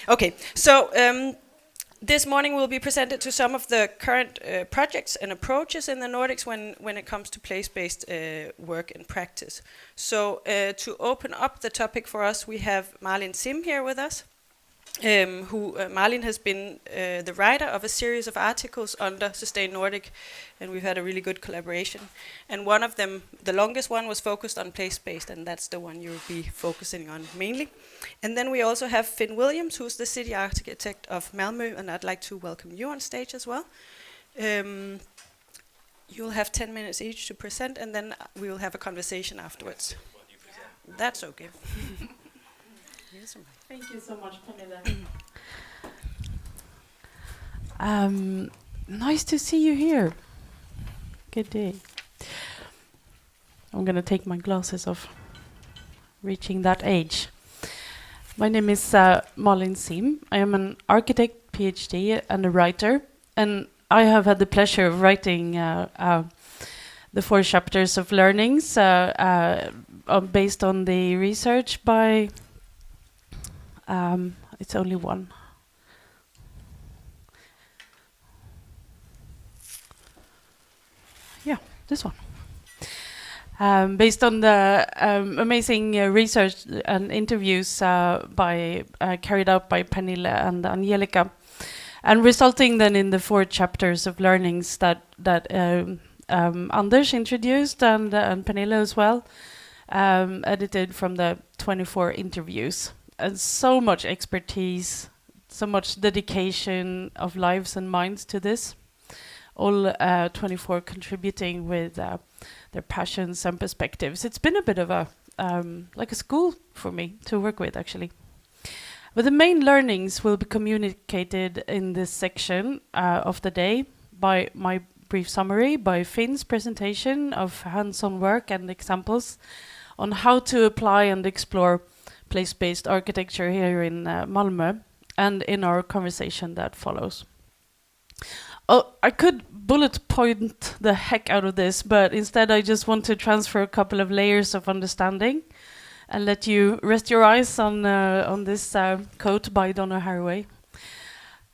Okay, so this morning we'll be presented to some of the current projects and approaches in the Nordics when it comes to place-based work and practice. So to open up the topic for us, we have Marlin Sim here with us. Marlin has been the writer of a series of articles under Sustain Nordic, and we've had a really good collaboration. And one of them, the longest one, was focused on place-based, and that's the one you'll be focusing on mainly. And then we also have Finn Williams, who's the city architect of Malmö, and I'd like to welcome you on stage as well. You'll have 10 minutes each to present, and then we will have a conversation afterwards. That's okay. Thank you so much, Pernille. Nice to see you here. Good day. I'm gonna take my glasses off. Reaching that age. My name is Marlin Sim. I am an architect, PhD, and a writer, and I have had the pleasure of writing the 4 chapters of learnings based on the research by. It's only one. Yeah, this one. Based on the amazing research and interviews carried out by Pernille and Angelica, and resulting then in the 4 chapters of learnings that Anders introduced and Pernille as well, edited from the 24 interviews. And so much expertise, so much dedication of lives and minds to this. All 24 contributing with their passions and perspectives. It's been a bit of a like a school for me to work with, actually. But the main learnings will be communicated in this section of the day by my brief summary, by Finn's presentation of hands-on work and examples on how to apply and explore place-based architecture here in Malmö, and in our conversation that follows. Oh, I could bullet point the heck out of this, but instead I just want to transfer a couple of layers of understanding and let you rest your eyes on this quote by Donna Haraway.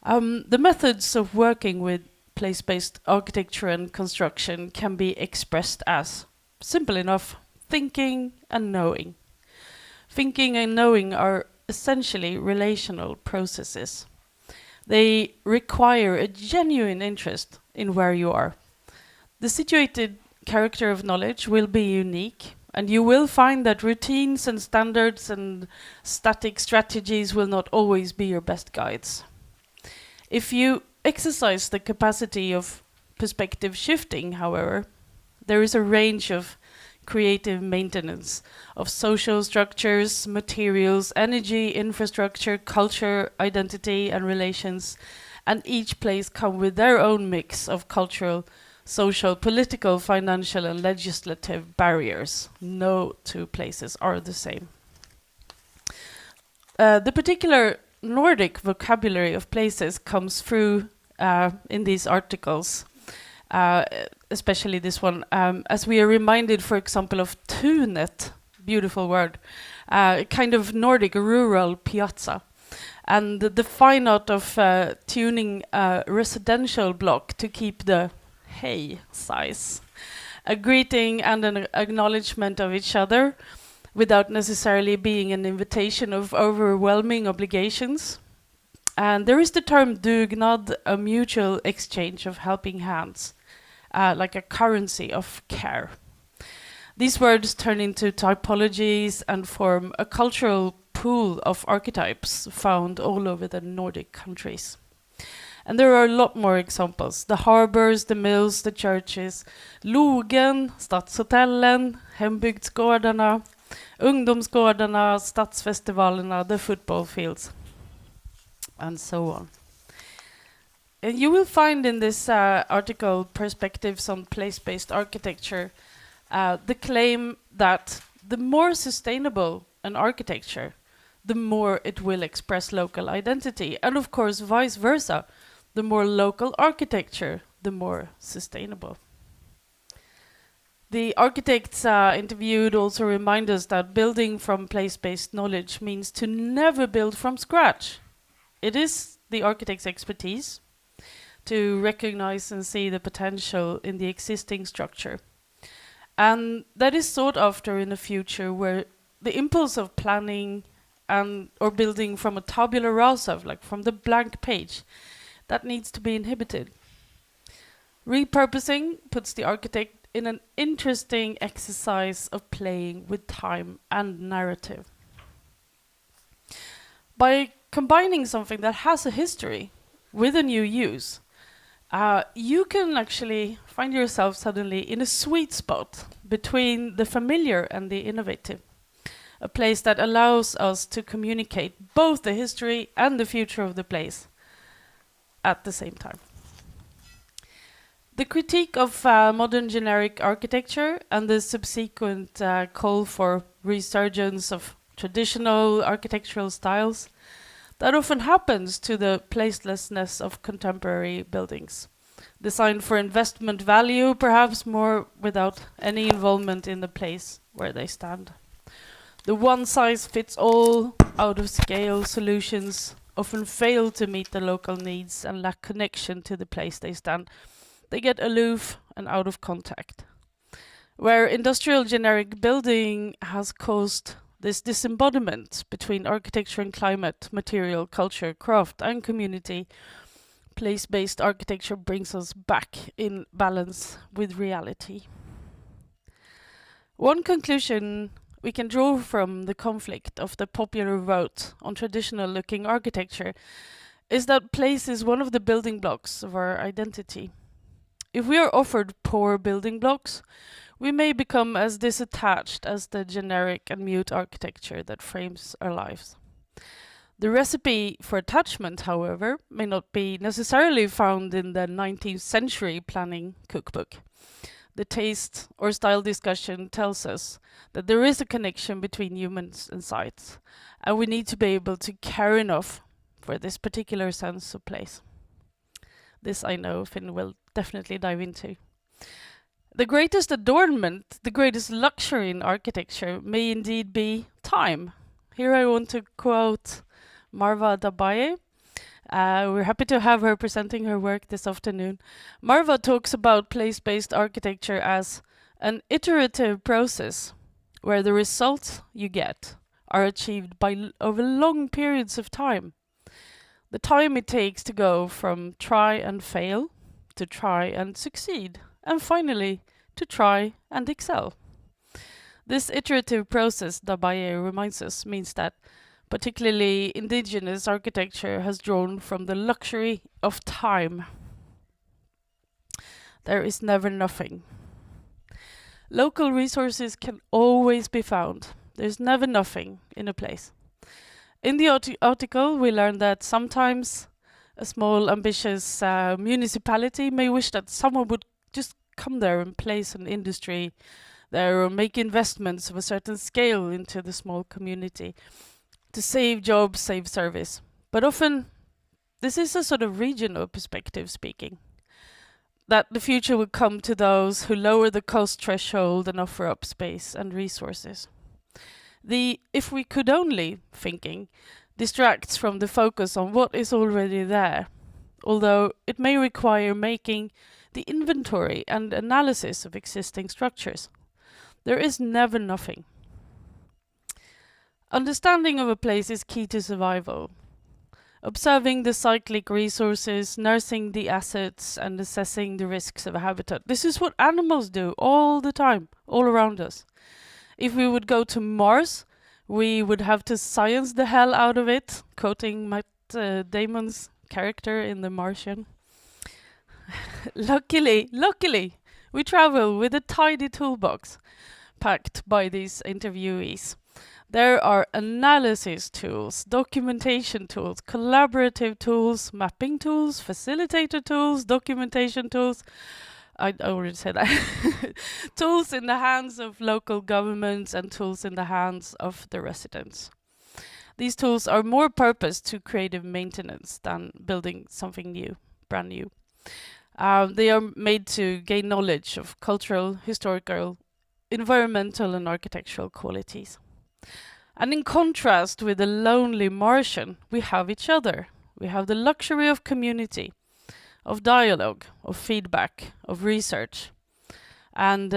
The methods of working with place-based architecture and construction can be expressed as, simple enough, thinking and knowing. Thinking and knowing are essentially relational processes. They require a genuine interest in where you are. The situated character of knowledge will be unique, and you will find that routines and standards and static strategies will not always be your best guides. If you exercise the capacity of perspective shifting, however, there is a range of creative maintenance of social structures, materials, energy, infrastructure, culture, identity, and relations, and each place come with their own mix of cultural, social, political, financial, and legislative barriers. No 2 places are the same. The particular Nordic vocabulary of places comes through in these articles. Especially this one, as we are reminded, for example, of tunet, beautiful word, kind of Nordic rural piazza, and the fine art of tuning a residential block to keep the hey size, a greeting and an acknowledgement of each other without necessarily being an invitation of overwhelming obligations. And there is the term dugnad, a mutual exchange of helping hands, like a currency of care. These words turn into typologies and form a cultural pool of archetypes found all over the Nordic countries. And there are a lot more examples. The harbors, the mills, the churches, logen, stadshotellen, hembygdsgårdarna, ungdomsgårdarna, stadsfestivalerna, the football fields, and so on. And you will find in this article perspectives on place-based architecture, the claim that the more sustainable an architecture, the more it will express local identity. And of course, vice versa, the more local architecture, the more sustainable. The architects interviewed also remind us that building from place-based knowledge means to never build from scratch. it is the architect's expertise to recognize and see the potential in the existing structure. And that is sought after in a future where the impulse of planning and or building from a tabula rasa, like from the blank page, that needs to be inhibited. Repurposing puts the architect in an interesting exercise of playing with time and narrative. By combining something that has a history with a new use, you can actually find yourself suddenly in a sweet spot between the familiar and the innovative. A place that allows us to communicate both the history and the future of the place at the same time. The critique of modern generic architecture and the subsequent call for resurgence of traditional architectural styles, that often happens to the placelessness of contemporary buildings. Designed for investment value, perhaps more without any involvement in the place where they stand. The one-size-fits-all, out-of-scale solutions often fail to meet the local needs and lack connection to the place they stand. They get aloof and out of contact. Where industrial generic building has caused this disembodiment between architecture and climate, material, culture, craft and community, place-based architecture brings us back in balance with reality. One conclusion we can draw from the conflict of the popular vote on traditional-looking architecture is that place is one of the building blocks of our identity. If we are offered poor building blocks, we may become as disattached as the generic and mute architecture that frames our lives. The recipe for attachment, however, may not be necessarily found in the 19th century planning cookbook. The taste or style discussion tells us that there is a connection between humans and sites, and we need to be able to care enough for this particular sense of place. This I know Finn will definitely dive into. The greatest adornment, the greatest luxury in architecture may indeed be time. Here I want to quote Marva Dabaye. We're happy to have her presenting her work this afternoon. Marva talks about place-based architecture as an iterative process where the results you get are achieved over long periods of time. The time it takes to go from try and fail to try and succeed, and finally to try and excel. This iterative process, Dabaye reminds us, means that particularly indigenous architecture has drawn from the luxury of time. There is never nothing. Local resources can always be found. There's never nothing in a place. In the article, we learned that sometimes a small, ambitious municipality may wish that someone would just come there and place an industry there or make investments of a certain scale into the small community to save jobs, save service. But often, this is a sort of regional perspective speaking, that the future will come to those who lower the cost threshold and offer up space and resources. The "if we could only" thinking distracts from the focus on what is already there, although it may require making the inventory and analysis of existing structures. There is never nothing. Understanding of a place is key to survival. Observing the cyclic resources, nursing the assets, and assessing the risks of a habitat. This is what animals do all the time, all around us. If we would go to Mars, we would have to science the hell out of it, quoting Matt Damon's character in The Martian. Luckily, we travel with a tidy toolbox packed by these interviewees. There are analysis tools, documentation tools, collaborative tools, mapping tools, facilitator tools, documentation tools. I already said that. Tools in the hands of local governments and tools in the hands of the residents. These tools are more purposed to creative maintenance than building something new, brand new. They are made to gain knowledge of cultural, historical, environmental and architectural qualities. And in contrast with the lonely Martian, we have each other. We have the luxury of community, of dialogue, of feedback, of research. And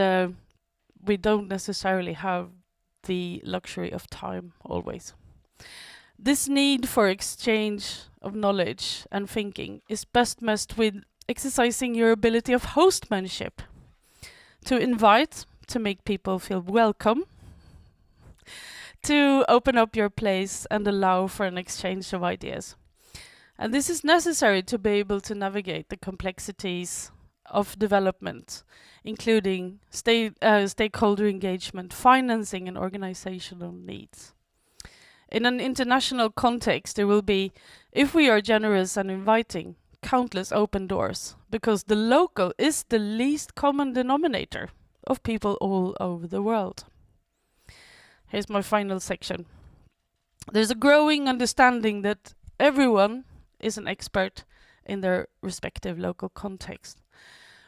we don't necessarily have the luxury of time always. This need for exchange of knowledge and thinking is best met with exercising your ability of hostmanship, to invite, to make people feel welcome, to open up your place and allow for an exchange of ideas. And this is necessary to be able to navigate the complexities of development, including stakeholder engagement, financing, and organizational needs. In an international context, there will be, if we are generous and inviting, countless open doors, because the local is the least common denominator of people all over the world. Here's my final section. There's a growing understanding that everyone is an expert in their respective local context,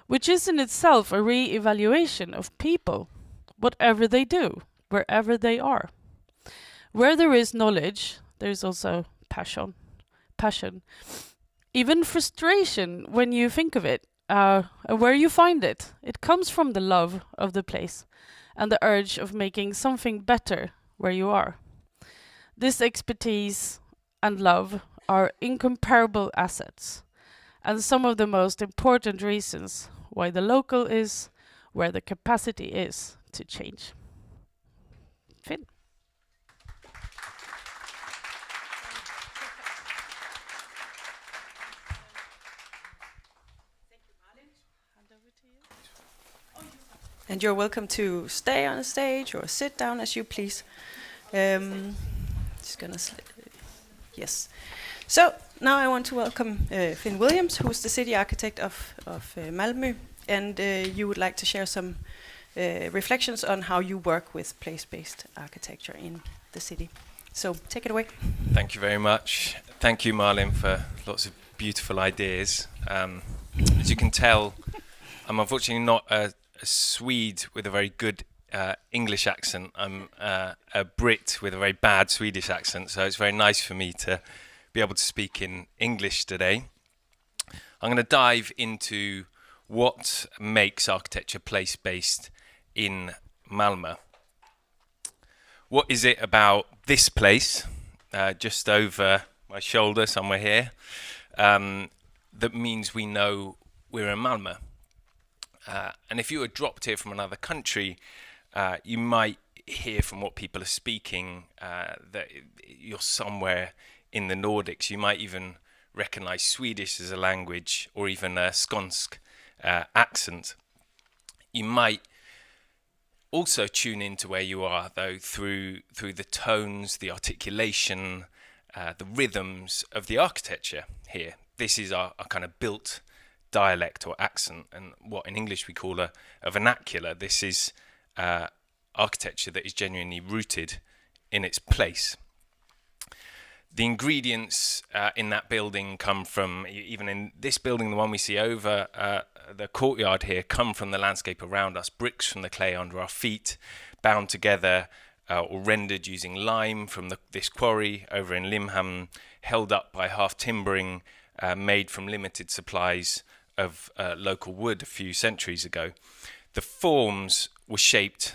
which is in itself a re-evaluation of people, whatever they do, wherever they are. Where there is knowledge, there is also passion, even frustration when you think of it, where you find it. It comes from the love of the place and the urge of making something better where you are. This expertise and love are incomparable assets, and some of the most important reasons why the local is where the capacity is to change. Finn. And you're welcome to stay on the stage or sit down as you please. Just gonna yes. So now I want to welcome Finn Williams, who's the city architect of Malmö, and you would like to share some reflections on how you work with place-based architecture in the city. So take it away. Thank you very much. Thank you, Malin, for lots of beautiful ideas. As you can tell, I'm unfortunately not a Swede with a very good English accent. I'm a Brit with a very bad Swedish accent, so it's very nice for me to be able to speak in English today. I'm going to dive into what makes architecture place-based in Malmö. What is it about this place, just over my shoulder somewhere here, that means we know we're in Malmö? And if you were dropped here from another country, you might hear from what people are speaking that you're somewhere in the Nordics. You might even recognize Swedish as a language, or even a Skånsk accent. You might also tune into where you are, though, through the tones, the articulation, the rhythms of the architecture here. This is our kind of built dialect or accent, and what in English we call a vernacular. This is architecture that is genuinely rooted in its place. The ingredients in that building come from, even in this building, the one we see over the courtyard here, come from the landscape around us, bricks from the clay under our feet, bound together or rendered using lime from this quarry over in Limhamn, held up by half timbering made from limited supplies of local wood a few centuries ago. The forms were shaped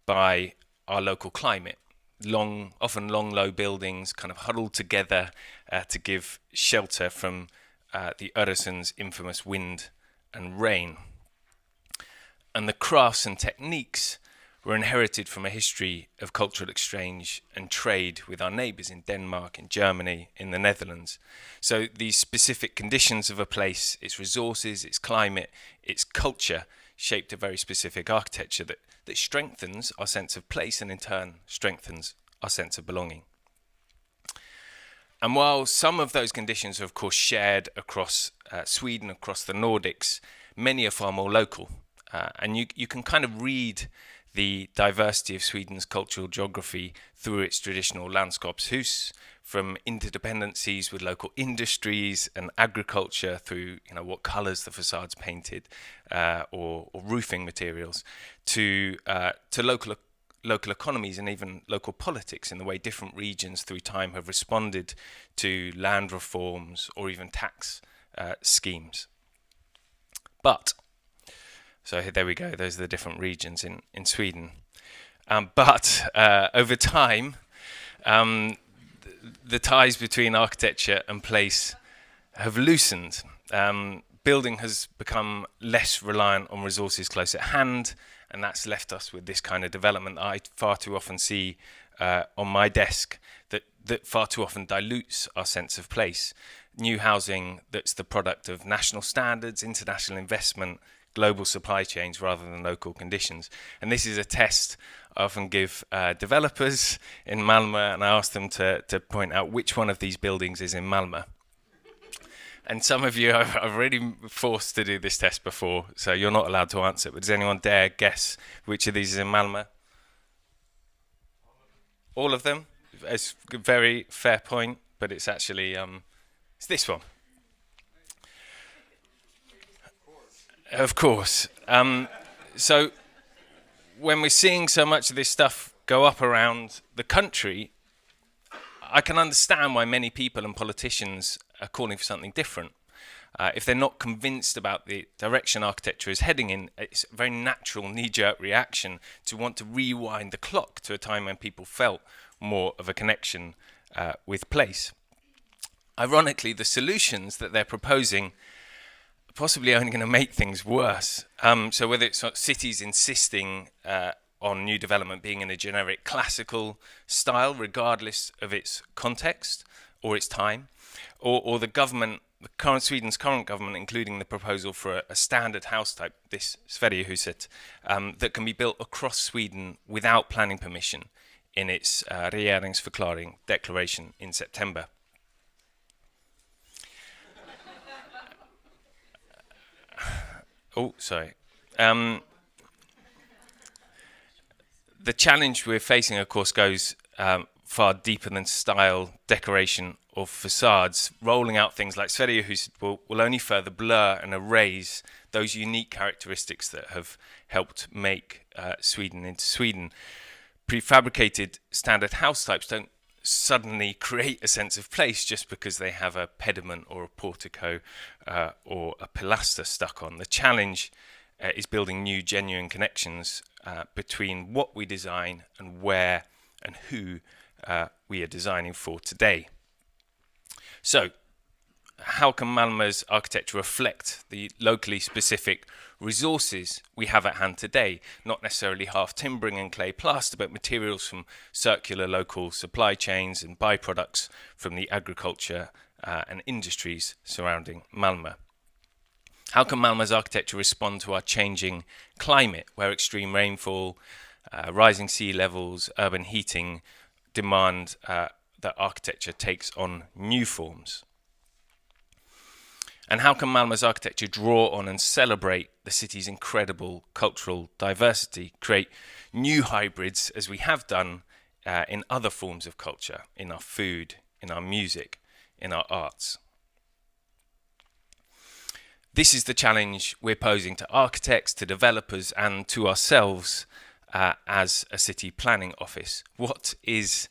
by our local climate. Often long, low buildings kind of huddled together to give shelter from the Öresund's infamous wind and rain. And the crafts and techniques were inherited from a history of cultural exchange and trade with our neighbours in Denmark, in Germany, in the Netherlands. So these specific conditions of a place, its resources, its climate, its culture, shaped a very specific architecture that strengthens our sense of place and in turn strengthens our sense of belonging. And while some of those conditions are of course shared across Sweden, across the Nordics, many are far more local. And you can kind of read the diversity of Sweden's cultural geography through its traditional landskapshus, from interdependencies with local industries and agriculture through what colours the facades painted or roofing materials to local economies and even local politics in the way different regions through time have responded to land reforms or even tax schemes. But, so there we go, those are the different regions in Sweden. But over time, the ties between architecture and place have loosened. Building has become less reliant on resources close at hand, and that's left us with this kind of development that I far too often see on my desk that far too often dilutes our sense of place. New housing that's the product of national standards, international investment, global supply chains rather than local conditions. And this is a test I often give developers in Malmö, and I ask them to point out which one of these buildings is in Malmö. And some of you I've already forced to do this test before, so you're not allowed to answer. But does anyone dare guess which of these is in Malmö? All of them? It's a very fair point, but it's actually it's this one. Of course. So when we're seeing so much of this stuff go up around the country, I can understand why many people and politicians are calling for something different. If they're not convinced about the direction architecture is heading in, it's a very natural knee-jerk reaction to want to rewind the clock to a time when people felt more of a connection with place. Ironically, the solutions that they're proposing are possibly only going to make things worse. So whether it's cities insisting on new development being in a generic classical style, regardless of its context or its time, or the government, Sweden's current government, including the proposal for a standard house type, this Sverigehuset, that can be built across Sweden without planning permission in its regeringsförklaring declaration in September. The challenge we're facing, of course, goes far deeper than style, decoration, or facades. Rolling out things like Sverigehuset will only further blur and erase those unique characteristics that have helped make Sweden into Sweden. Prefabricated standard house types don't suddenly create a sense of place just because they have a pediment or a portico or a pilaster stuck on. The challenge is building new, genuine connections between what we design and where and who we are designing for today. So, how can Malmö's architecture reflect the locally specific resources we have at hand today? Not necessarily half timbering and clay plaster, but materials from circular local supply chains and byproducts from the agriculture and industries surrounding Malmö. How can Malmö's architecture respond to our changing climate, where extreme rainfall, rising sea levels, urban heating demand that architecture takes on new forms? And how can Malmö's architecture draw on and celebrate the city's incredible cultural diversity, create new hybrids as we have done in other forms of culture, in our food, in our music, in our arts? This is the challenge we're posing to architects, to developers, and to ourselves as a city planning office. What is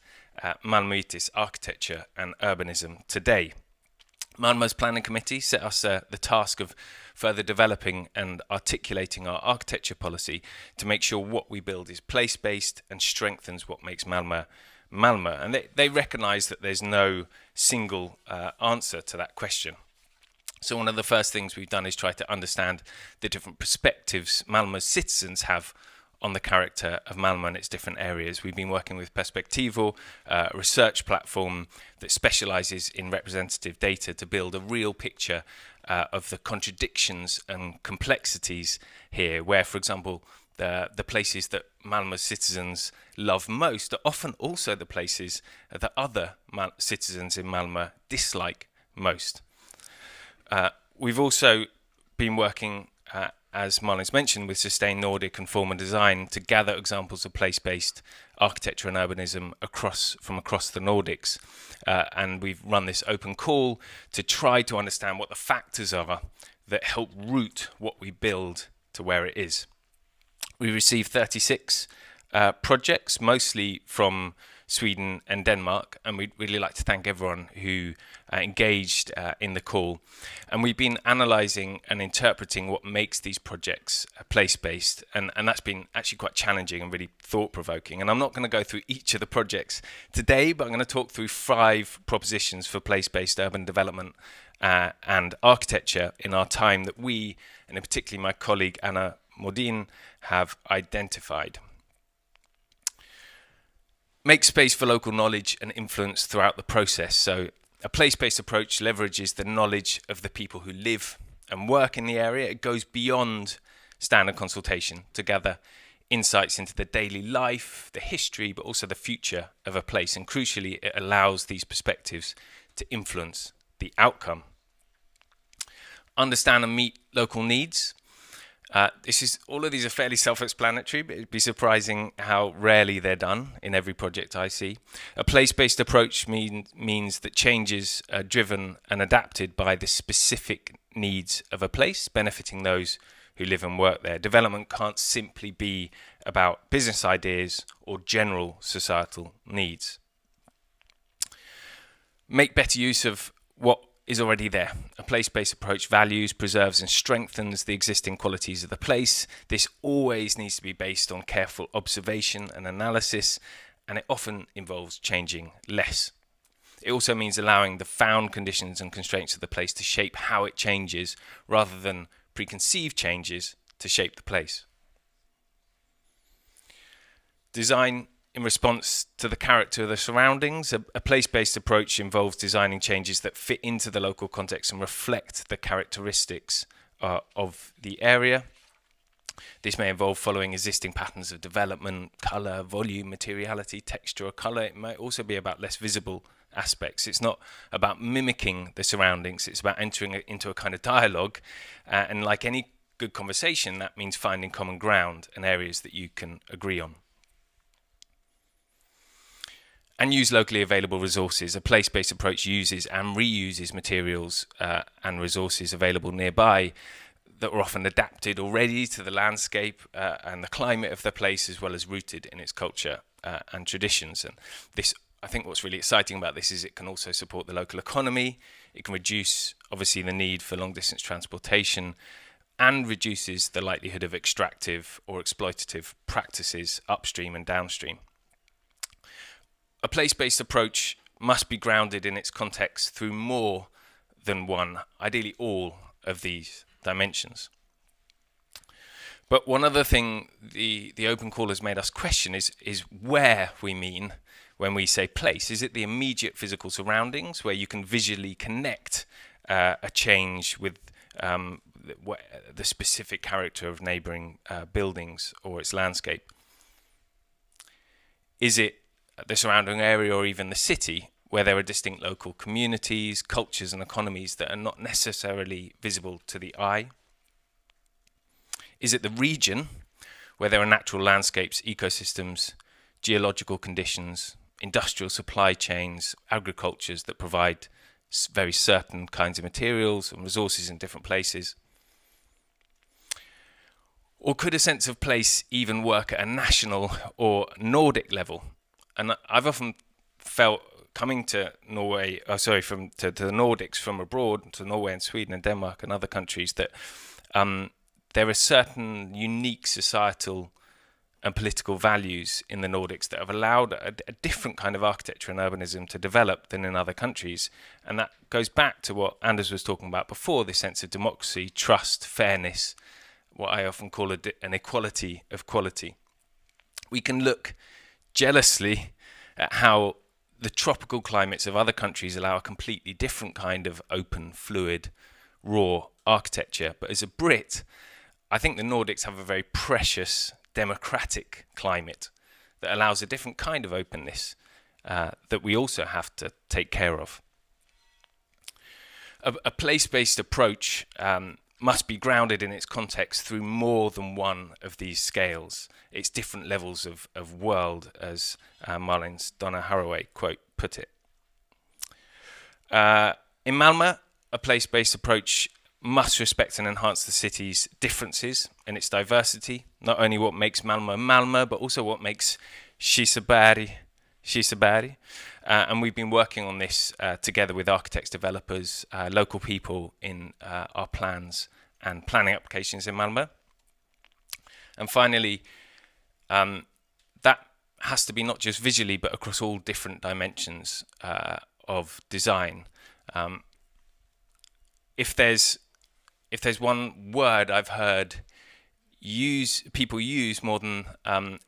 Malmöitis architecture and urbanism today? Malmö's planning committee set us the task of further developing and articulating our architecture policy to make sure what we build is place-based and strengthens what makes Malmö Malmö. And they recognise that there's no single answer to that question. So one of the first things we've done is try to understand the different perspectives Malmö's citizens have on the character of Malmö and its different areas. We've been working with Perspektivo, a research platform that specialises in representative data to build a real picture of the contradictions and complexities here, where, for example, the places that Malmö's citizens love most are often also the places that other citizens in Malmö dislike most. We've also been working as Malin's mentioned, with Sustain Nordic and Form and Design to gather examples of place-based architecture and urbanism from across the Nordics. And we've run this open call to try to understand what the factors are that help root what we build to where it is. We received 36 projects, mostly from Sweden and Denmark, and we'd really like to thank everyone who engaged in the call. And we've been analysing and interpreting what makes these projects place-based, and that's been actually quite challenging and really thought-provoking. And I'm not going to go through each of the projects today, but I'm going to talk through 5 propositions for place-based urban development and architecture in our time that we, and in particularly my colleague Anna Modin, have identified. Make space for local knowledge and influence throughout the process. So a place-based approach leverages the knowledge of the people who live and work in the area. It goes beyond standard consultation to gather insights into the daily life, the history, but also the future of a place. And crucially, it allows these perspectives to influence the outcome. Understand and meet local needs. All of these are fairly self-explanatory, but it'd be surprising how rarely they're done in every project I see. A place-based approach means that changes are driven and adapted by the specific needs of a place, benefiting those who live and work there. Development can't simply be about business ideas or general societal needs. Make better use of what is already there. A place-based approach values, preserves and strengthens the existing qualities of the place. This always needs to be based on careful observation and analysis, and it often involves changing less. It also means allowing the found conditions and constraints of the place to shape how it changes, rather than preconceived changes to shape the place. Design in response to the character of the surroundings. A place-based approach involves designing changes that fit into the local context and reflect the characteristics of the area. This may involve following existing patterns of development, colour, volume, materiality, texture or colour. It might also be about less visible aspects. It's not about mimicking the surroundings, it's about entering into a kind of dialogue. And like any good conversation, that means finding common ground and areas that you can agree on. And use locally available resources. A place-based approach uses and reuses materials and resources available nearby that were often adapted already to the landscape and the climate of the place, as well as rooted in its culture and traditions. And this, I think what's really exciting about this is it can also support the local economy. It can reduce, obviously, the need for long-distance transportation, and reduces the likelihood of extractive or exploitative practices upstream and downstream. A place-based approach must be grounded in its context through more than one, ideally all, of these dimensions. But one other thing the open call has made us question is where we mean when we say place. Is it the immediate physical surroundings where you can visually connect a change with the specific character of neighbouring buildings or its landscape? Is it the surrounding area or even the city where there are distinct local communities, cultures and economies that are not necessarily visible to the eye? Is it the region where there are natural landscapes, ecosystems, geological conditions, industrial supply chains, agricultures that provide very certain kinds of materials and resources in different places? Or could a sense of place even work at a national or Nordic level? And I've often felt, coming to Norway, to the Nordics from abroad, to Norway and Sweden and Denmark and other countries, that there are certain unique societal and political values in the Nordics that have allowed a different kind of architecture and urbanism to develop than in other countries. And that goes back to what Anders was talking about before, this sense of democracy, trust, fairness, what I often call an equality of quality. We can look jealously at how the tropical climates of other countries allow a completely different kind of open, fluid, raw architecture. But as a Brit, I think the Nordics have a very precious democratic climate that allows a different kind of openness that we also have to take care of. A place-based approach must be grounded in its context through more than one of these scales. It's different levels of world, as Marlin's Donna Haraway quote put it. In Malmö, a place-based approach must respect and enhance the city's differences and its diversity, not only what makes Malmö Malmö, but also what makes Kiseberg Kiseberg. And we've been working on this together with architects, developers, local people in our plans and planning applications in Malmö. And finally, that has to be not just visually, but across all different dimensions of design. If there's one word I've heard people use more than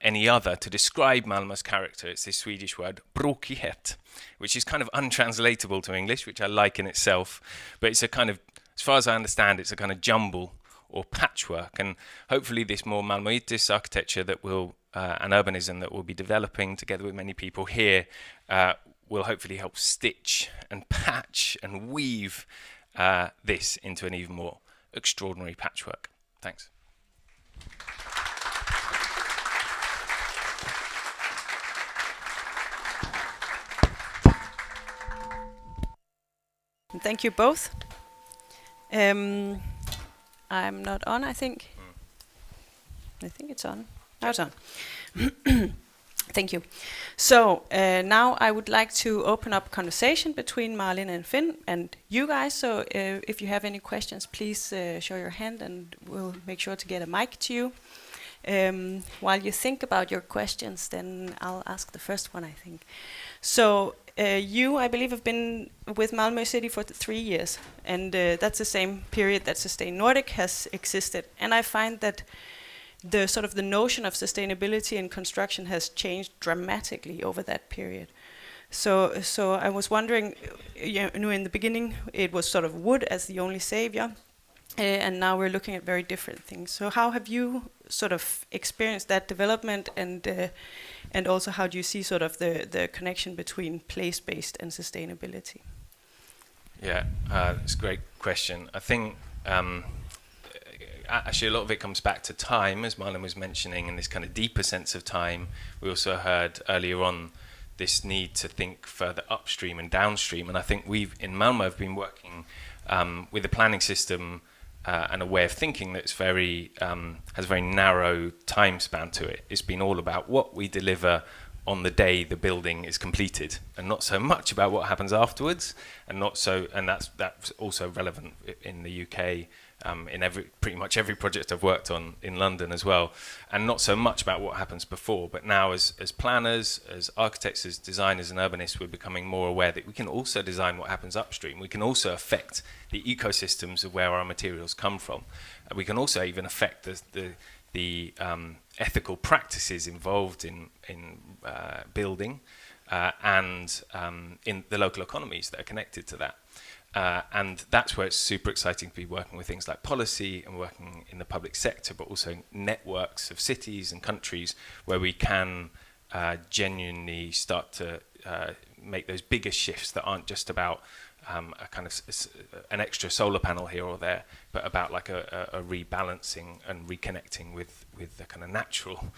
any other to describe Malmö's character, it's this Swedish word brokighet, which is kind of untranslatable to English, which I like in itself, but it's a kind of, as far as I understand, it's a kind of jumble or patchwork, and hopefully this more Malmöitis architecture that will and urbanism that we'll be developing together with many people here will hopefully help stitch and patch and weave this into an even more extraordinary patchwork. Thanks. Thank you both. I'm not on, I think. I think it's on. Now it's on. Thank you. So now I would like to open up conversation between Malin and Finn and you guys. So if you have any questions, please show your hand and we'll make sure to get a mic to you. While you think about your questions, then I'll ask the first one, I think. So you, I believe, have been with Malmö City for 3 years, and that's the same period that Sustain Nordic has existed. And I find that the sort of the notion of sustainability in construction has changed dramatically over that period. So I was wondering, you know, in the beginning it was sort of wood as the only savior, and now we're looking at very different things. So how have you sort of experienced that development, and also how do you see sort of the connection between place-based and sustainability? Yeah, it's a great question. I think actually a lot of it comes back to time, as Marlon was mentioning, and this kind of deeper sense of time. We also heard earlier on this need to think further upstream and downstream, and I think we've in Malmö have been working with a planning system and a way of thinking that's very has a very narrow time span to it. It's been all about what we deliver on the day the building is completed, and not so much about what happens afterwards, and that's also relevant in the UK. In pretty much every project I've worked on in London as well, and not so much about what happens before. But now as planners, as architects, as designers and urbanists, we're becoming more aware that we can also design what happens upstream. We can also affect the ecosystems of where our materials come from. We can also even affect the ethical practices involved in building and in the local economies that are connected to that. And that's where it's super exciting to be working with things like policy and working in the public sector, but also networks of cities and countries where we can genuinely start to make those bigger shifts that aren't just about a kind of an extra solar panel here or there, but about like a rebalancing and reconnecting with the kind of natural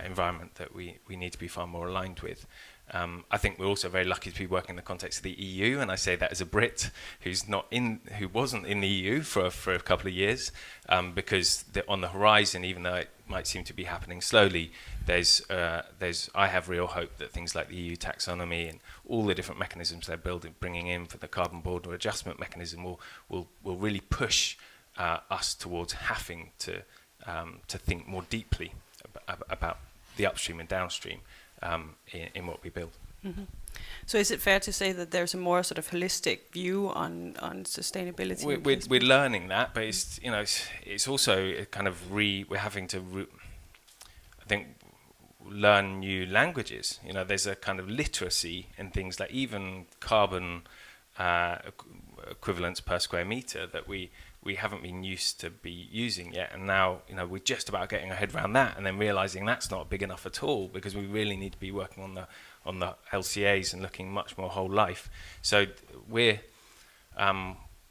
environment that we need to be far more aligned with. I think we're also very lucky to be working in the context of the EU, and I say that as a Brit who wasn't in the EU for a couple of years, because on the horizon, even though it might seem to be happening slowly, I have real hope that things like the EU taxonomy and all the different mechanisms they're bringing in for the carbon border adjustment mechanism will really push us towards having to think more deeply about the upstream and downstream. In what we build. Mm-hmm. So is it fair to say that there's a more sort of holistic view on sustainability? We're learning that, but it's also a kind of we're having to I think learn new languages. There's a kind of literacy in things like even carbon equivalents per square meter that we haven't been used to be using yet, and now we're just about getting our head around that, and then realizing that's not big enough at all, because we really need to be working on the LCAs and looking much more whole life. So we're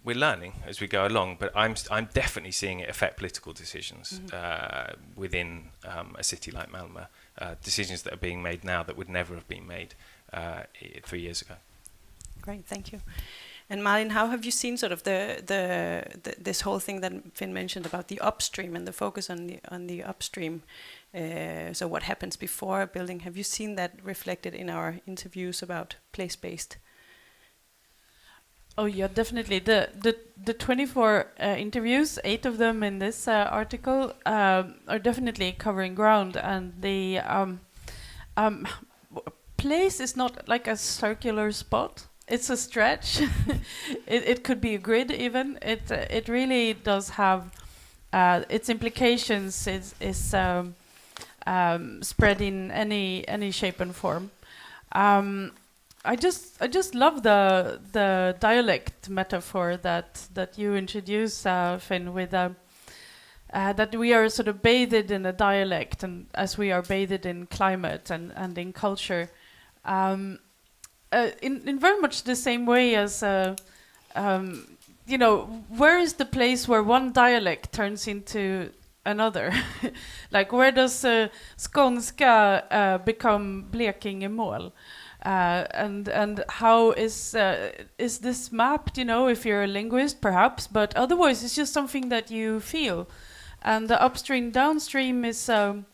learning as we go along, but I'm definitely seeing it affect political decisions within a city like Malmö, decisions that are being made now that would never have been made 3 years ago. Great, thank you. And Malin, how have you seen sort of the this whole thing that Finn mentioned about the upstream and the focus on the upstream? So what happens before a building? Have you seen that reflected in our interviews about place-based? Oh yeah, definitely. The 24 interviews, 8 of them in this article, are definitely covering ground, and the place is not like a circular spot. It's a stretch. It could be a grid even. It really does have its implications. Is spread in any shape and form. I just love the dialect metaphor that you introduce, Finn, with that we are sort of bathed in a dialect, and as we are bathed in climate and in culture, in very much the same way as where is the place where one dialect turns into another? Like, where does skånska become Blekingemål? And how is this mapped? If you're a linguist, perhaps, but otherwise, it's just something that you feel. And the upstream downstream is such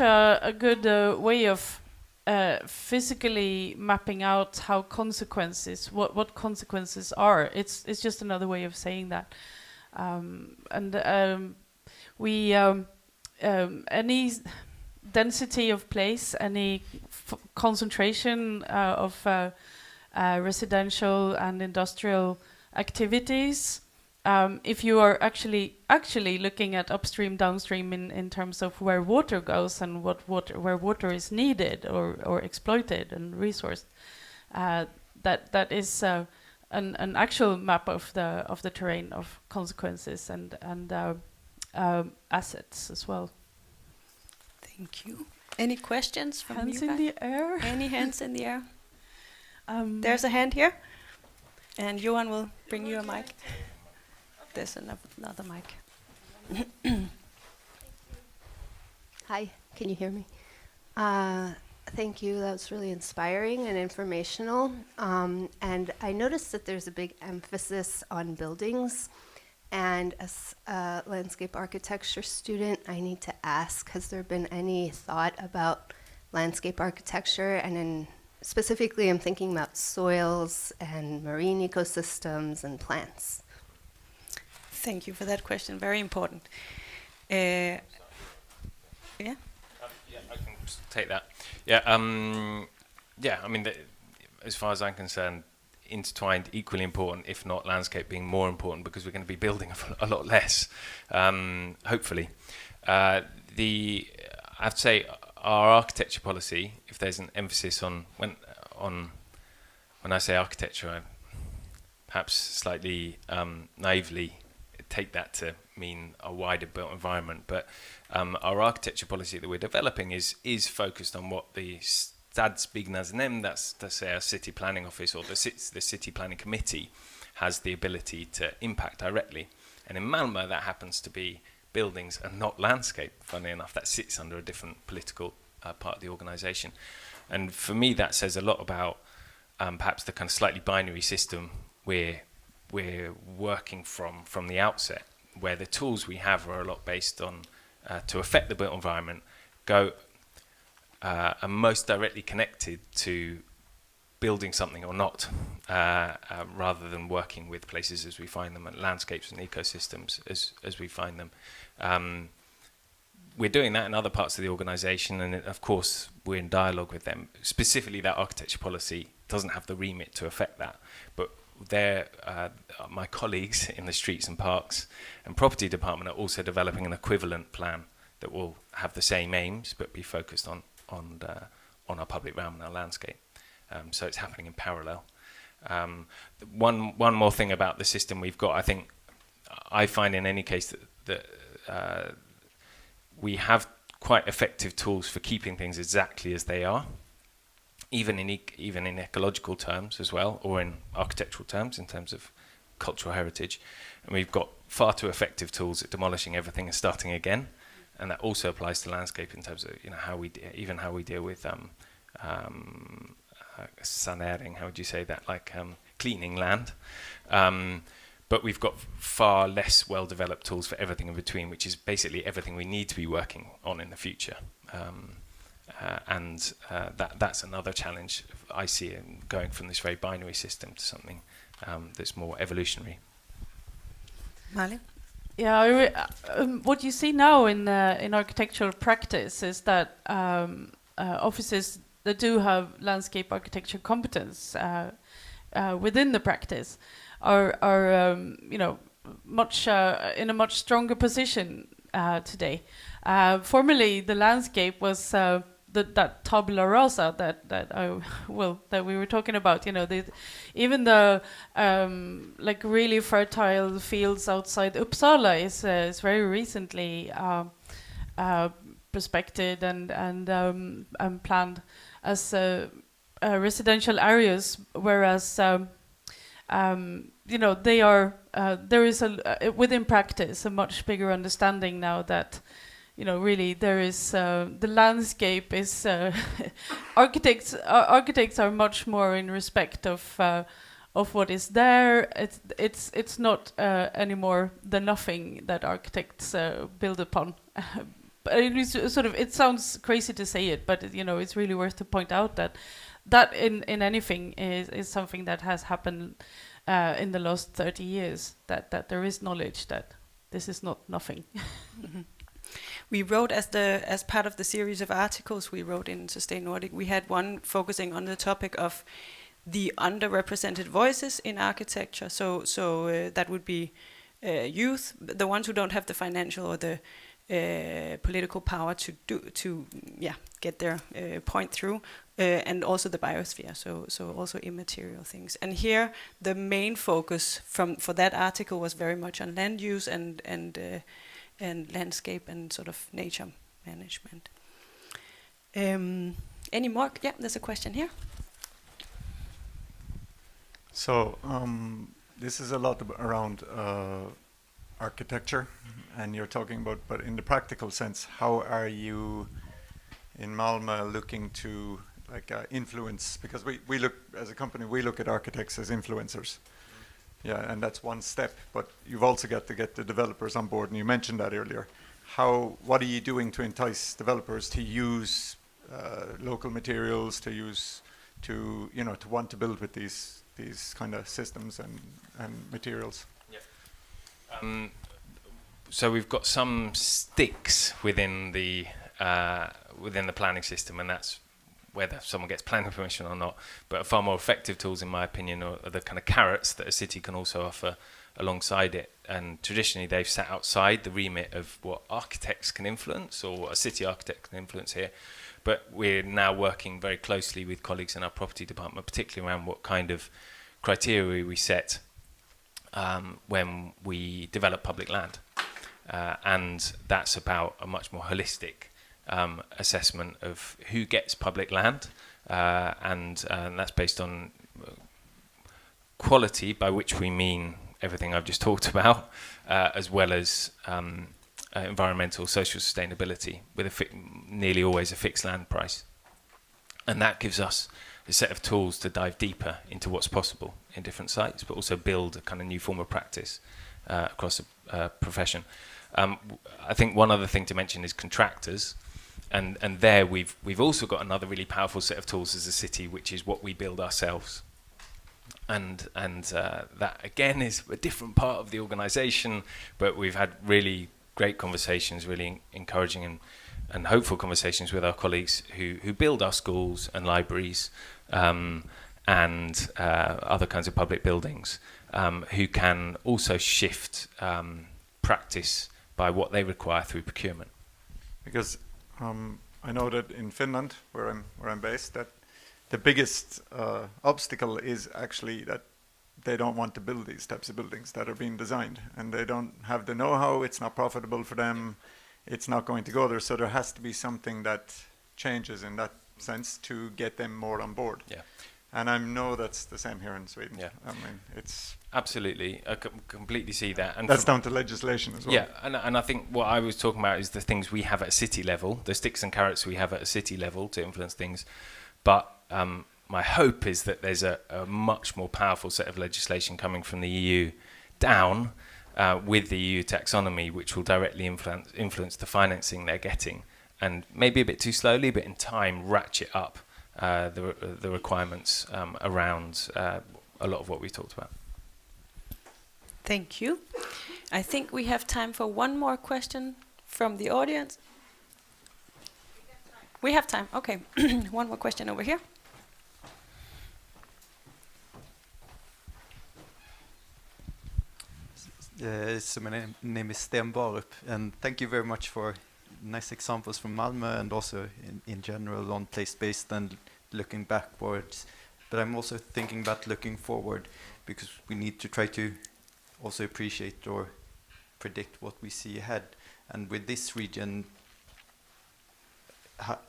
a good way of physically mapping out how consequences, what consequences are. It's just another way of saying that. Any density of place, any concentration of residential and industrial activities. If you are actually looking at upstream, downstream in terms of where water goes and where water is needed or exploited and resourced, that is an actual map of the terrain of consequences and assets as well. Thank you. Any questions from hands you guys? In the air? Any hands in the air? There's a hand here, and Johan will bring you a mic. There's another mic. Hi, can you hear me? Thank you. That was really inspiring and informational. And I noticed that there's a big emphasis on buildings. And as a landscape architecture student, I need to ask, has there been any thought about landscape architecture? And specifically, I'm thinking about soils and marine ecosystems and plants. Thank you for that question. Very important. Yeah? Yeah, I can take that. Yeah, I mean, as far as I'm concerned, intertwined, equally important, if not landscape being more important, because we're going to be building a lot less, hopefully. I have to say, our architecture policy, if there's an emphasis on when I say architecture, I perhaps slightly naively take that to mean a wider built environment, but our architecture policy that we're developing is focused on what the Stadsbyggnadsnämnd, that's say our city planning office or the city planning committee, has the ability to impact directly. And in Malmö, that happens to be buildings and not landscape. Funnily enough, that sits under a different political part of the organisation. And for me, that says a lot about perhaps the kind of slightly binary system we're working from the outset, where the tools we have are a lot based on to affect the built environment, are most directly connected to building something or not, rather than working with places as we find them, and landscapes and ecosystems as we find them. We're doing that in other parts of the organisation, and of course we're in dialogue with them. Specifically, that architecture policy doesn't have the remit to affect that, but my colleagues in the streets and parks and property department are also developing an equivalent plan that will have the same aims but be focused on our public realm and our landscape. So it's happening in parallel. One more thing about the system we've got, I find in any case that we have quite effective tools for keeping things exactly as they are, even in ecological terms as well, or in architectural terms, in terms of cultural heritage. And we've got far too effective tools at demolishing everything and starting again. And that also applies to landscape in terms of how we deal with sanering, how would you say that? Like cleaning land. But we've got far less well-developed tools for everything in between, which is basically everything we need to be working on in the future. That's another challenge I see in going from this very binary system to something that's more evolutionary. Malin? Yeah, what you see now in architectural practice is that offices that do have landscape architecture competence within the practice are much in a much stronger position today. Formerly, the landscape was that tabula rasa that we were talking about. Even the like really fertile fields outside Uppsala is very recently prospected and planned as residential areas, whereas they are there is within practice a much bigger understanding now that really there is the landscape is architects are much more in respect of what is there. It's not anymore the nothing that architects build upon. But it is it sounds crazy to say it, but it's really worth to point out that in anything is something that has happened in the last 30 years, that there is knowledge that this is not nothing. Mm-hmm. We wrote as part of the series of articles we wrote in Sustain Nordic, we had one focusing on the topic of the underrepresented voices in architecture. So that would be youth, the ones who don't have the financial or the political power to get their point through, and also the biosphere. So also immaterial things. And here the main focus for that article was very much on land use and landscape and sort of nature management. Any more? Yeah, there's a question here. So this is a lot around architecture, and you're talking about, but in the practical sense, how are you in Malmö looking to influence? Because we look, as a company, we look at architects as influencers. Yeah, and that's one step, but you've also got to get the developers on board, and you mentioned that earlier. What are you doing to entice developers to use local materials, to want to build with these kind of systems and materials? Yeah. So we've got some sticks within the planning system, and that's whether someone gets planning permission or not. But far more effective tools, in my opinion, are the kind of carrots that a city can also offer alongside it. And traditionally, they've sat outside the remit of what architects can influence or what a city architect can influence here. But we're now working very closely with colleagues in our property department, particularly around what kind of criteria we set when we develop public land. And that's about a much more holistic assessment of who gets public land, and that's based on quality, by which we mean everything I've just talked about, as well as environmental, social sustainability, with nearly always a fixed land price. And that gives us a set of tools to dive deeper into what's possible in different sites, but also build a kind of new form of practice across a profession. I think one other thing to mention is contractors. And there we've also got another really powerful set of tools as a city, which is what we build ourselves. And that again is a different part of the organisation, but we've had really great conversations, really encouraging and hopeful conversations with our colleagues who build our schools and libraries and other kinds of public buildings, who can also shift practice by what they require through procurement. Because I know that in Finland, where I'm based, that the biggest obstacle is actually that they don't want to build these types of buildings that are being designed, and they don't have the know-how. It's not profitable for them. It's not going to go there. So there has to be something that changes in that sense to get them more on board. Yeah. And I know that's the same here in Sweden. Yeah. I mean, it's absolutely. I completely see that. And that's down to legislation as well. Yeah, and I think what I was talking about is the things we have at a city level, the sticks and carrots we have at a city level to influence things. But my hope is that there's a much more powerful set of legislation coming from the EU down with the EU taxonomy, which will directly influence the financing they're getting, and maybe a bit too slowly, but in time ratchet up the requirements around a lot of what we talked about. Thank you. I think we have time for one more question from the audience. We have time. Okay. One more question over here. So my name is Sten Barup, and thank you very much for nice examples from Malmö and also in general on place-based and looking backwards. But I'm also thinking about looking forward, because we need to try to also appreciate or predict what we see ahead. And with this region,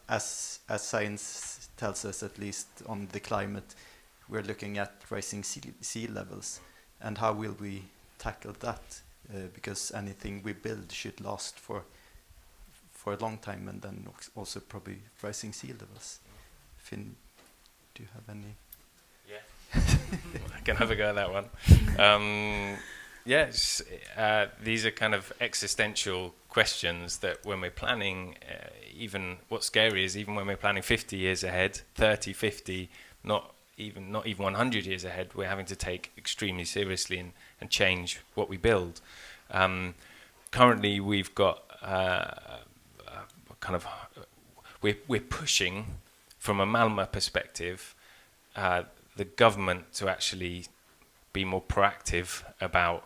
as science tells us, at least on the climate, we're looking at rising sea levels. And how will we tackle that? Because anything we build should last for a long time, and then also probably rising sea levels. Finn, do you have any? Yeah. I can have a go at that one. Yes, these are kind of existential questions that when we're planning, even what's scary is even when we're planning 50 years ahead, 30, 50, not even 100 years ahead, we're having to take extremely seriously and change what we build. Currently, we've got we're pushing from a Malmö perspective, the government to actually be more proactive about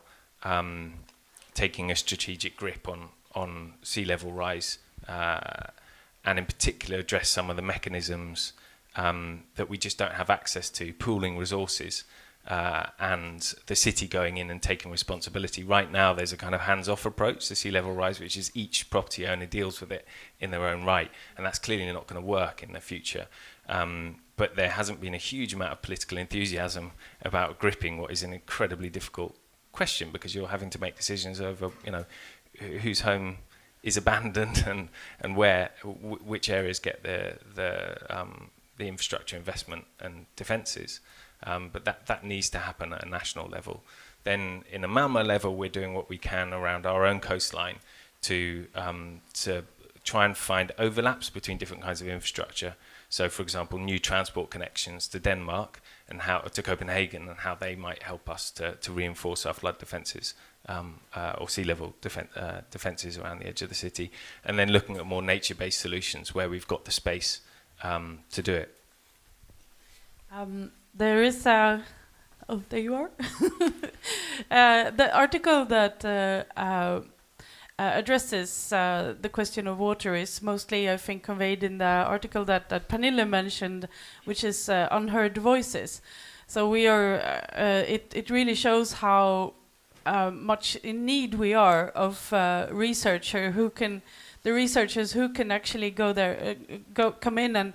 taking a strategic grip on sea level rise, and in particular address some of the mechanisms that we just don't have access to, pooling resources, and the city going in and taking responsibility. Right now there's a kind of hands-off approach to sea level rise, which is each property owner deals with it in their own right, and that's clearly not going to work in the future. But there hasn't been a huge amount of political enthusiasm about gripping what is an incredibly difficult question, because you're having to make decisions over, whose home is abandoned and where, which areas get the infrastructure investment and defences. But that needs to happen at a national level. Then in a Malmö level, we're doing what we can around our own coastline to try and find overlaps between different kinds of infrastructure. So, for example, new transport connections to Denmark and to Copenhagen, and how they might help us to reinforce our flood defences or sea level defences around the edge of the city. And then looking at more nature-based solutions where we've got the space to do it. There is a... Oh, there you are. The article that addresses the question of water is mostly, I think, conveyed in the article that Pernille mentioned, which is Unheard Voices. So we are. It really shows how much in need we are of the researchers who can actually go there, come in and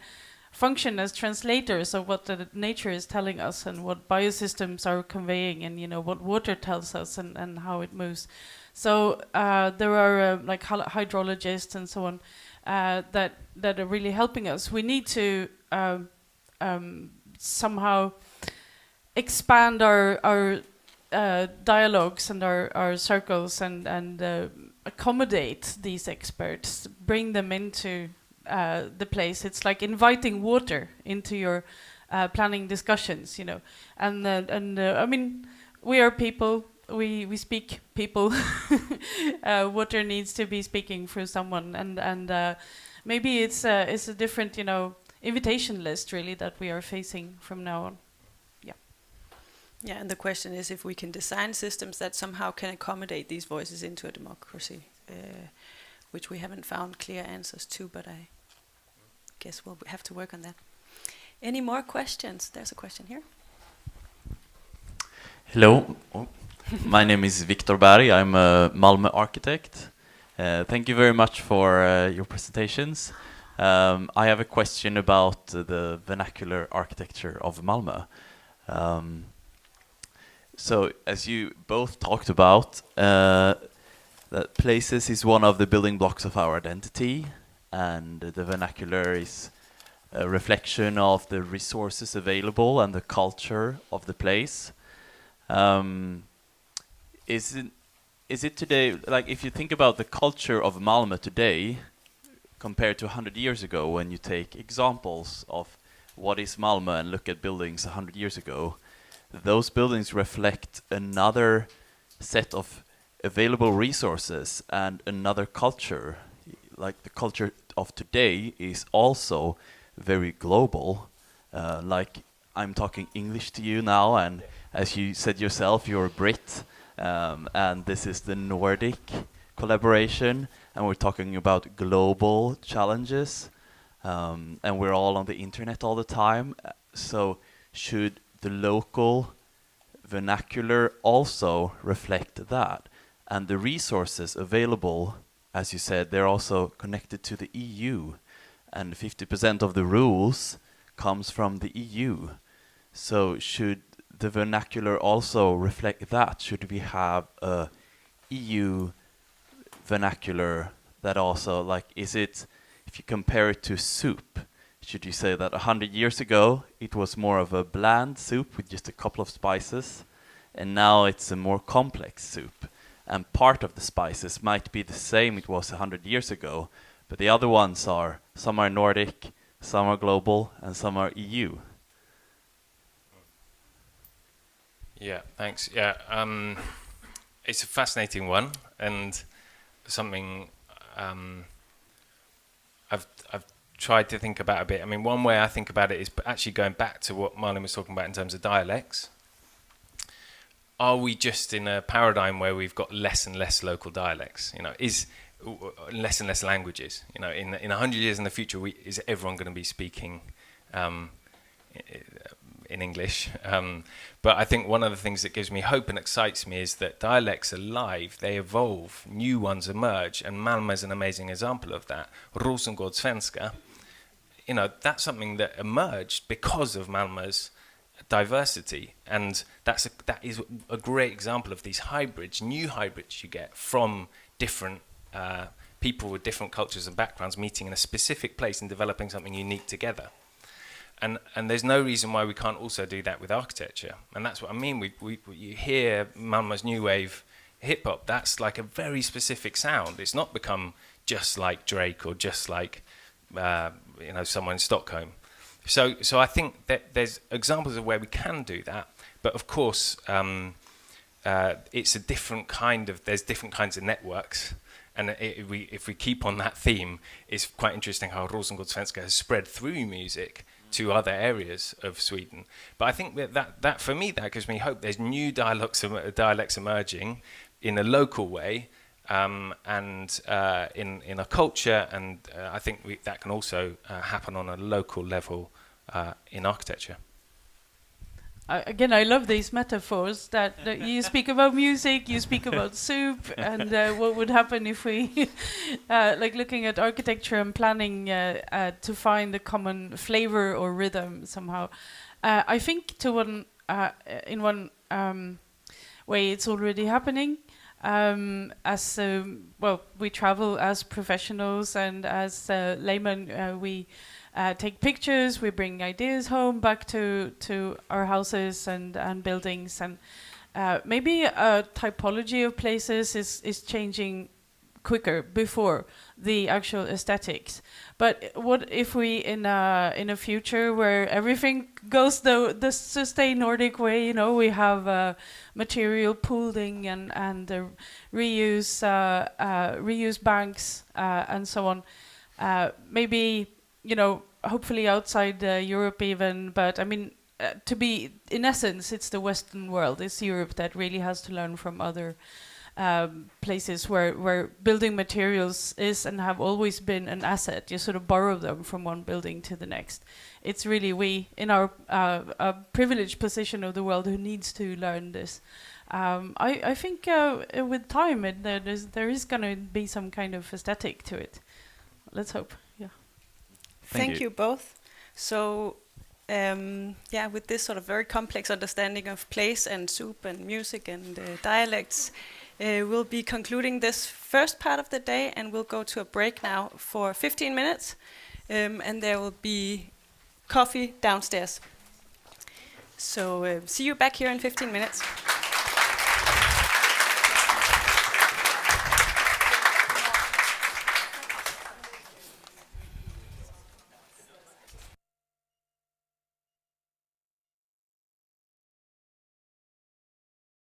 function as translators of what the nature is telling us and what biosystems are conveying, and what water tells us and how it moves. So there are like hydrologists and so on that are really helping us. We need to somehow expand our dialogues and our circles and accommodate these experts, bring them into the place. It's like inviting water into your planning discussions, And I mean, we are people. We speak people. Water needs to be speaking through someone, and maybe it's a different invitation list really that we are facing from now on. Yeah, and the question is if we can design systems that somehow can accommodate these voices into a democracy, which we haven't found clear answers to, but I guess we'll have to work on that. Any more questions? There's a question here. Hello. My name is Viktor Berg. I'm a Malmö architect. Thank you very much for your presentations. I have a question about the vernacular architecture of Malmö. So, as you both talked about, that places is one of the building blocks of our identity, and the vernacular is a reflection of the resources available and the culture of the place. Is it today, like if you think about the culture of Malmö today compared to 100 years ago, when you take examples of what is Malmö and look at buildings 100 years ago, those buildings reflect another set of available resources and another culture. Like the culture of today is also very global. Like I'm talking English to you now, and as you said yourself, you're a Brit, and this is the Nordic collaboration, and we're talking about global challenges, and we're all on the internet all the time. So should the local vernacular also reflect that? And the resources available, as you said, they're also connected to the EU, and 50% of the rules comes from the EU. So should the vernacular also reflect that? Should we have a EU vernacular that also, like, is it, if you compare it to soup, should you say that 100 years ago it was more of a bland soup with just a couple of spices, and now it's a more complex soup? And part of the spices might be the same it was 100 years ago, but the other ones are, some are Nordic, some are global, and some are EU. Yeah, thanks. Yeah, it's a fascinating one, and something I've tried to think about a bit. I mean, one way I think about it is actually going back to what Marlin was talking about in terms of dialects. Are we just in a paradigm where we've got less and less local dialects? You know, is less and less languages? You know, in 100 years in the future, is everyone going to be speaking in English? But I think one of the things that gives me hope and excites me is that dialects are live, they evolve, new ones emerge, and Malmö is an amazing example of that. Rosengårdssvenska, you know, that's something that emerged because of Malmö's diversity, and that is a great example of these hybrids, new hybrids you get from different people with different cultures and backgrounds meeting in a specific place and developing something unique together. And there's no reason why we can't also do that with architecture. And that's what I mean. You hear Malmö's new wave hip hop. That's like a very specific sound. It's not become just like Drake or just like someone in Stockholm. So I think that there's examples of where we can do that. But of course, it's a different kind of. There's different kinds of networks. And if we keep on that theme, it's quite interesting how Rosengårdssvenska has spread through music to other areas of Sweden. But I think that for me, that gives me hope. There's new dialects emerging in a local way, and in a culture, and I think that can also happen on a local level in architecture. Again, I love these metaphors that you speak about music, you speak about soup, and what would happen if we, like looking at architecture and planning to find a common flavor or rhythm somehow. I think in one way it's already happening. As we travel as professionals and as laymen, we take pictures, we bring ideas home back to our houses and buildings, and maybe a typology of places is changing quicker before the actual aesthetics. But what if we in a future where everything goes the sustained Nordic way, you know, we have material pooling and reuse banks and so on, maybe, you know, hopefully outside Europe even, but I mean, to be, in essence, it's the Western world, it's Europe that really has to learn from other places where building materials is and have always been an asset. You sort of borrow them from one building to the next. It's really we, in our privileged position of the world, who needs to learn this. I think with time there is going to be some kind of aesthetic to it. Let's hope. Yeah. Thank you both. So, with this sort of very complex understanding of place and soup and music and dialects, we'll be concluding this first part of the day, and we'll go to a break now for 15 minutes. And there will be coffee downstairs. So see you back here in 15 minutes.